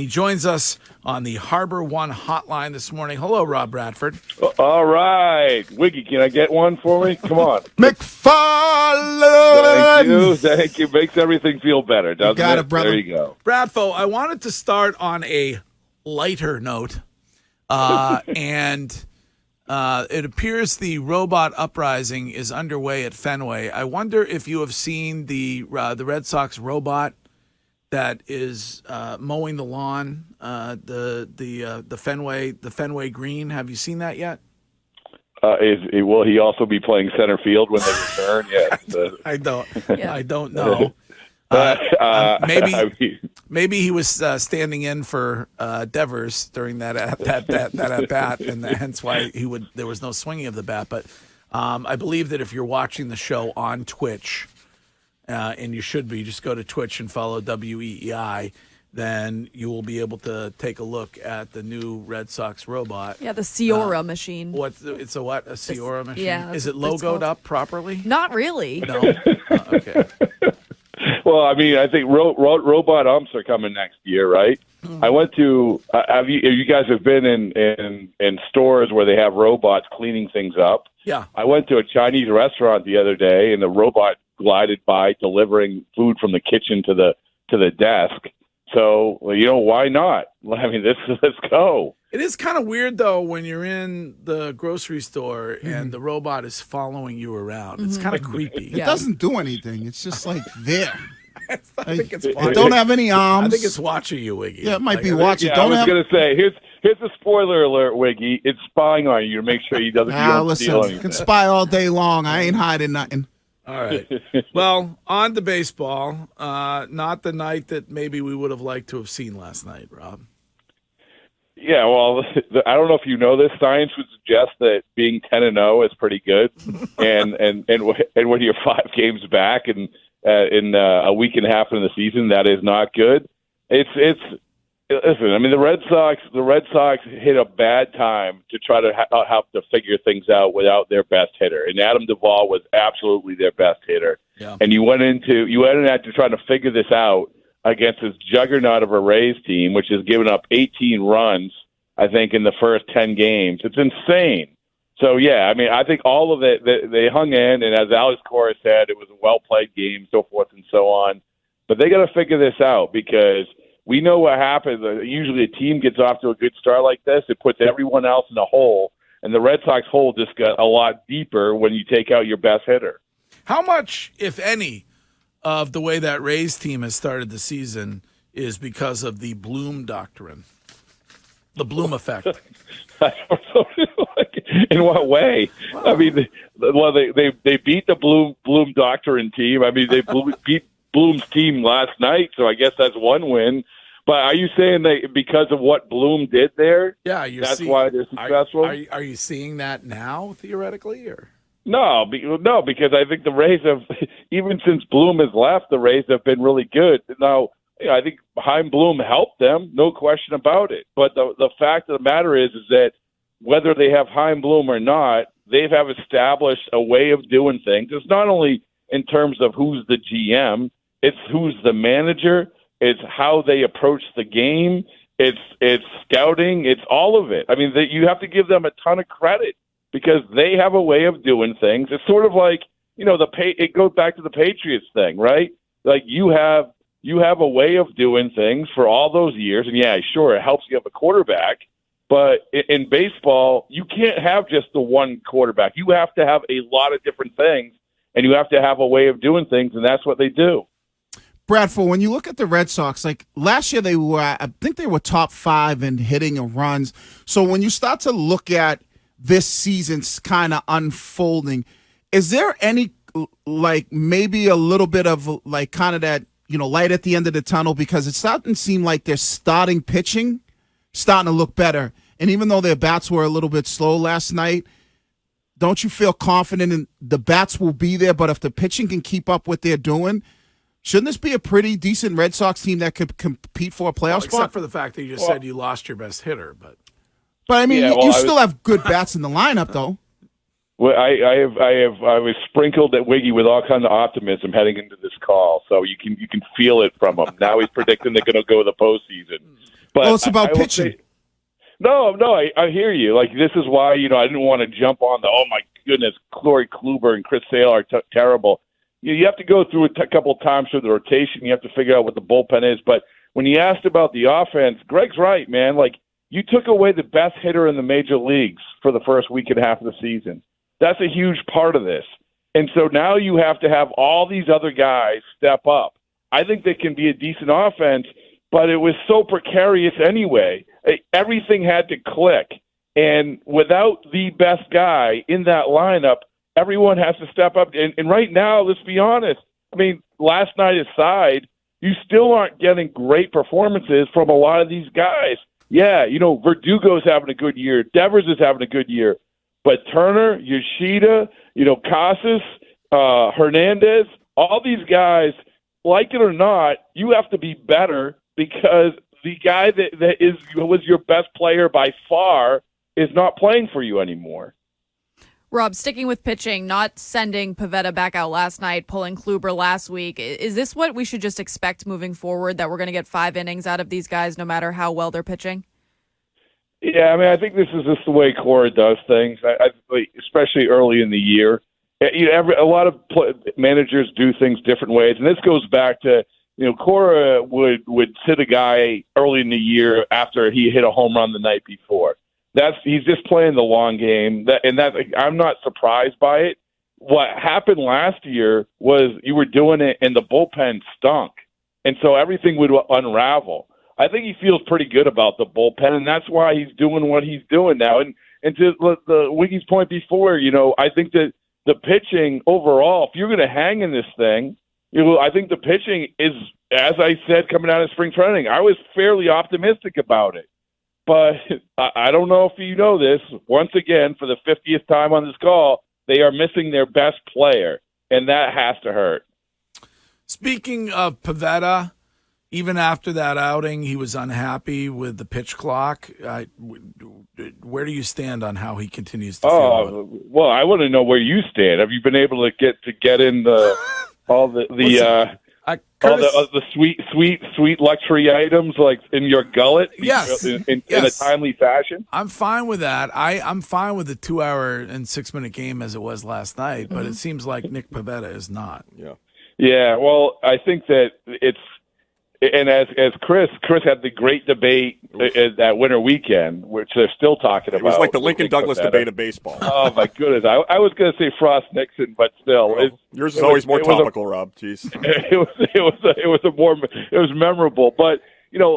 He joins us on the Harbor One hotline this morning. Hello, Rob Bradford. All right. Wiggy, can I get one for me? Come on. McFarland! Thank you. Makes everything feel better, doesn't got it? it, brother. There you go. Bradfo, I wanted to start on a lighter note. And it appears the robot uprising is underway at Fenway. I wonder if you have seen the Red Sox robot that is mowing the lawn, the Fenway Green. Have you seen that yet? Will he also be playing center field when they return? Yes. I don't know. Maybe he was standing in for Devers during that at bat, and hence why there was no swinging of the bat. But I believe that if you're watching the show on Twitch, and you should be, just go to Twitch and follow WEEI, then you will be able to take a look at the new Red Sox robot. Yeah, the Ciora machine. It's a what? A Ciora machine? Yeah. Is it logoed up properly? Not really. No. Okay. Well, I mean, I think robot umps are coming next year, right? Mm-hmm. I went to. Have you guys have been in stores where they have robots cleaning things up? Yeah. I went to a Chinese restaurant the other day, and the robot glided by delivering food from the kitchen to the desk. So, why not? I mean, let's go. It is kind of weird, though, when you're in the grocery store and the robot is following you around. It's kind of creepy. It doesn't do anything. It's just like there. I think it's It watching. don't have any arms. I think it's watching you, Wiggy. Yeah, it might be watching. Yeah, I was going to say, here's a spoiler alert, Wiggy. It's spying on you to make sure he doesn't steal anything. You can spy all day long. I ain't hiding nothing. All right. Well, on to baseball. Not the night that maybe we would have liked to have seen last night, Rob. Yeah, well, I don't know if you know this. Science would suggest that being 10-0 is pretty good, and when you're 5 games back and in a week and a half into the season, that is not good. Listen, I mean, the Red Sox hit a bad time to try to have to figure things out without their best hitter, and Adam Duvall was absolutely their best hitter. Yeah. And you went into trying to figure this out against this juggernaut of a Rays team, which has given up 18 runs, I think, in the first 10 games. It's insane. So, yeah, I mean, I think all of it, they hung in, and as Alex Cora said, it was a well-played game, so forth and so on. But they got to figure this out because we know what happens. Usually a team gets off to a good start like this. It puts everyone else in a hole, and the Red Sox hole just got a lot deeper when you take out your best hitter. How much, if any, of the way that Rays team has started the season is because of the Bloom doctrine, the Bloom effect? I don't know. In what way? I mean, they beat the Bloom doctrine team. I mean, they beat Bloom's team last night, so I guess that's one win. But are you saying that because of what Bloom did there? Yeah, that's why they're successful. Are you seeing that now theoretically, or? No, because I think the Rays have, even since Bloom has left, the Rays have been really good. Now, I think Chaim Bloom helped them, no question about it. But the fact of the matter is that whether they have Chaim Bloom or not, they have established a way of doing things. It's not only in terms of who's the GM, it's who's the manager, it's how they approach the game, it's scouting, it's all of it. I mean, you have to give them a ton of credit, because they have a way of doing things. It's sort of like, it goes back to the Patriots thing, right? Like you have a way of doing things for all those years, and yeah, sure, it helps you have a quarterback, but in baseball, you can't have just the one quarterback. You have to have a lot of different things, and you have to have a way of doing things, and that's what they do. Bradford, when you look at the Red Sox, like last year I think they were top 5 in hitting and runs. So when you start to look at this season's kind of unfolding, is there any, like, maybe a little bit of, like, kind of that, light at the end of the tunnel? Because it's starting to seem like their starting pitching starting to look better. And even though their bats were a little bit slow last night, don't you feel confident in the bats will be there? But if the pitching can keep up what they're doing, shouldn't this be a pretty decent Red Sox team that could compete for a playoff spot? Except for the fact that you just said you lost your best hitter, but I mean, you still have good bats in the lineup, though. Well, I was sprinkled at Wiggy with all kinds of optimism heading into this call, so you can feel it from him. Now he's predicting they're going to go to the postseason. But Well, it's about I will pitching. say- No, I hear you. Like, this is why, I didn't want to jump on oh, my goodness, Corey Kluber and Chris Sale are terrible. You have to go through a couple of times through the rotation. You have to figure out what the bullpen is. But when you asked about the offense, Greg's right, man. Like, you took away the best hitter in the major leagues for the first week and a half of the season. That's a huge part of this. And so now you have to have all these other guys step up. I think they can be a decent offense, but it was so precarious anyway. Everything had to click. And without the best guy in that lineup, everyone has to step up. And right now, let's be honest, I mean, last night aside, you still aren't getting great performances from a lot of these guys. Yeah, Verdugo's having a good year. Devers is having a good year. But Turner, Yoshida, Casas, Hernandez, all these guys, like it or not, you have to be better because the guy that was your best player by far is not playing for you anymore. Rob, sticking with pitching, not sending Pivetta back out last night, pulling Kluber last week. Is this what we should just expect moving forward, that we're going to get 5 innings out of these guys no matter how well they're pitching? Yeah, I mean, I think this is just the way Cora does things, especially early in the year. A lot of managers do things different ways, and this goes back to, Cora would sit a guy early in the year after he hit a home run the night before. He's just playing the long game, I'm not surprised by it. What happened last year was you were doing it, and the bullpen stunk, and so everything would unravel. I think he feels pretty good about the bullpen, and that's why he's doing what he's doing now. And to the Wiggy's point before, I think that the pitching overall, if you're going to hang in this thing, I think the pitching is, as I said, coming out of spring training, I was fairly optimistic about it. But I don't know if you know this, once again, for the 50th time on this call, they are missing their best player, and that has to hurt. Speaking of Pivetta, even after that outing, he was unhappy with the pitch clock. Where do you stand on how he continues to feel? Well, I want to know where you stand. Have you been able to get in all the sweet luxury items like in your gullet? Yes, in a timely fashion. I'm fine with that. I'm fine with the 2-hour and 6-minute game as it was last night, but it seems like Nick Pivetta is not. Yeah. Well, I think that it's. And as Chris had the great debate that winter weekend, which they're still talking about. It was like the Lincoln Douglas debate of baseball. Oh my goodness! I was going to say Frost Nixon, but still, yours is always more topical, Rob. Jeez, it was memorable. But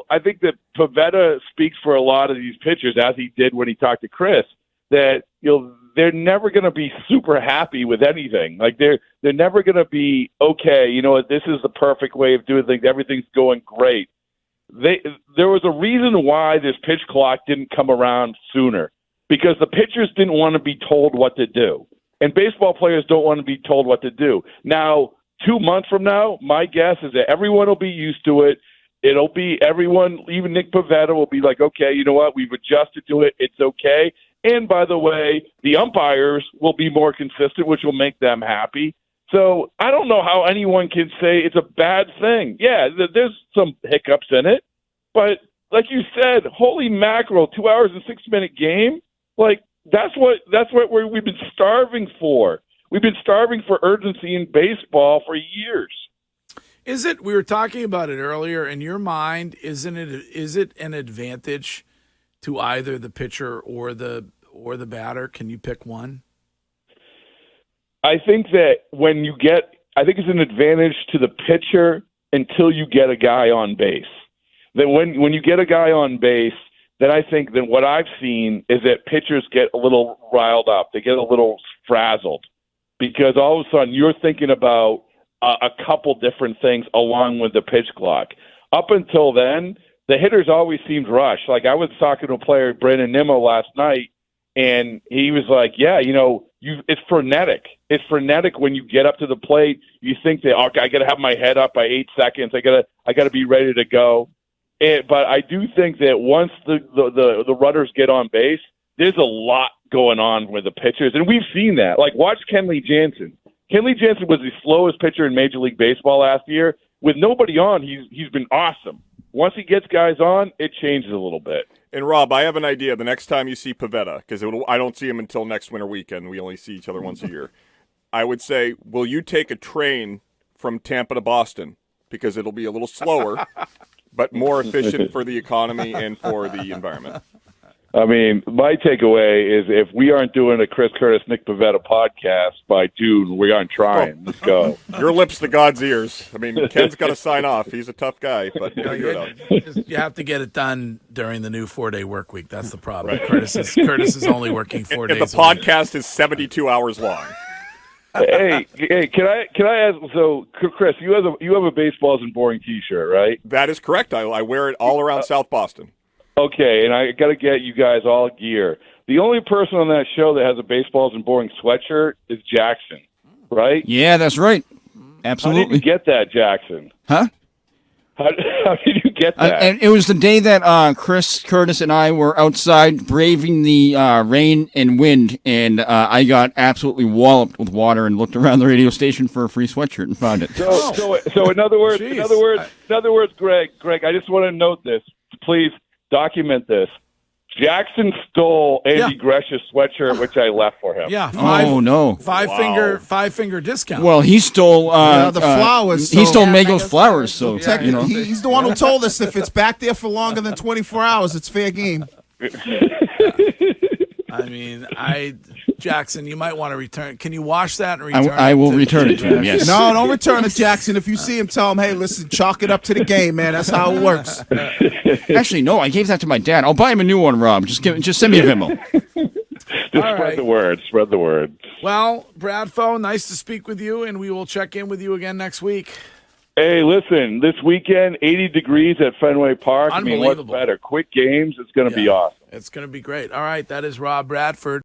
I think that Pivetta speaks for a lot of these pitchers, as he did when he talked to Chris. That they're never going to be super happy with anything. Like they're never going to be okay. This is the perfect way of doing things. Everything's going great. There was a reason why this pitch clock didn't come around sooner, because the pitchers didn't want to be told what to do, and baseball players don't want to be told what to do. Now, 2 months from now, my guess is that everyone will be used to it. It'll be everyone, even Nick Pivetta will be like, okay, you know what? We've adjusted to it. It's okay. And by the way, the umpires will be more consistent, which will make them happy. So I don't know how anyone can say it's a bad thing. Yeah, there's some hiccups in it. But like you said, holy mackerel, 2 hours and 6-minute game? Like, that's what we've been starving for. We've been starving for urgency in baseball for years. Is it, we were talking about it earlier, in your mind, is it an advantage to either the pitcher or the batter? Can you pick one? I think that I think it's an advantage to the pitcher until you get a guy on base. Then when you get a guy on base, then I think that what I've seen is that pitchers get a little riled up. They get a little frazzled because all of a sudden you're thinking about a couple different things along with the pitch clock. Up until then, the hitters always seemed rushed. Like I was talking to a player, Brandon Nimmo, last night, and he was like, yeah, it's frenetic. It's frenetic when you get up to the plate. You think that, okay, I got to have my head up by 8 seconds. I got to be ready to go. But I do think that once the runners get on base, there's a lot going on with the pitchers, and we've seen that. Like watch Kenley Jansen. Kenley Jansen was the slowest pitcher in Major League Baseball last year. With nobody on, he's been awesome. Once he gets guys on, it changes a little bit. And Rob, I have an idea. The next time you see Pivetta, because I don't see him until next winter weekend. We only see each other once a year. I would say, will you take a train from Tampa to Boston? Because it'll be a little slower, but more efficient for the economy and for the environment. I mean, my takeaway is if we aren't doing a Chris Curtis, Nick Pivetta podcast by June, we aren't trying. Let's go. Your lips to God's ears. I mean, Ken's got to sign off. He's a tough guy, but we'll figure it out. You have to get it done during the new 4-day work week. That's the problem. Right. Curtis is only working 4 days. And the podcast is 72 hours long. hey, can I ask? So, Chris, you have a Baseballs and Boring T-shirt, right? That is correct. I wear it all around South Boston. Okay, and I got to get you guys all gear. The only person on that show that has a Baseballs and Boring sweatshirt is Jackson, right? Yeah, that's right. Absolutely. How did you get that, Jackson? Huh? How did you get that? And it was the day that Chris Curtis and I were outside braving the rain and wind, and I got absolutely walloped with water and looked around the radio station for a free sweatshirt and found it. So in other words, Greg, I just want to note this. Please document this. Jackson stole Andy Gresh's sweatshirt, which I left for him. Yeah. Five finger discount. Well, he stole the flowers. He stole Yeah, Mago's Mago's flowers. So He's the one who told us if it's back there for longer than 24 hours, it's fair game. I mean, Jackson, you might want to return. Can you wash that and return it? I will return it to him. Yes. No, don't return it, Jackson. If you see him, tell him, hey, listen, chalk it up to the game, man. That's how it works. Actually, no, I gave that to my dad. I'll buy him a new one, Rob. Just send me a Venmo. Spread the word. Spread the word. Well, Bradfo, nice to speak with you, and we will check in with you again next week. Hey, listen, this weekend, 80 degrees at Fenway Park. I mean, what's better? Quick games. It's going to be awesome. It's going to be great. All right, that is Rob Bradford.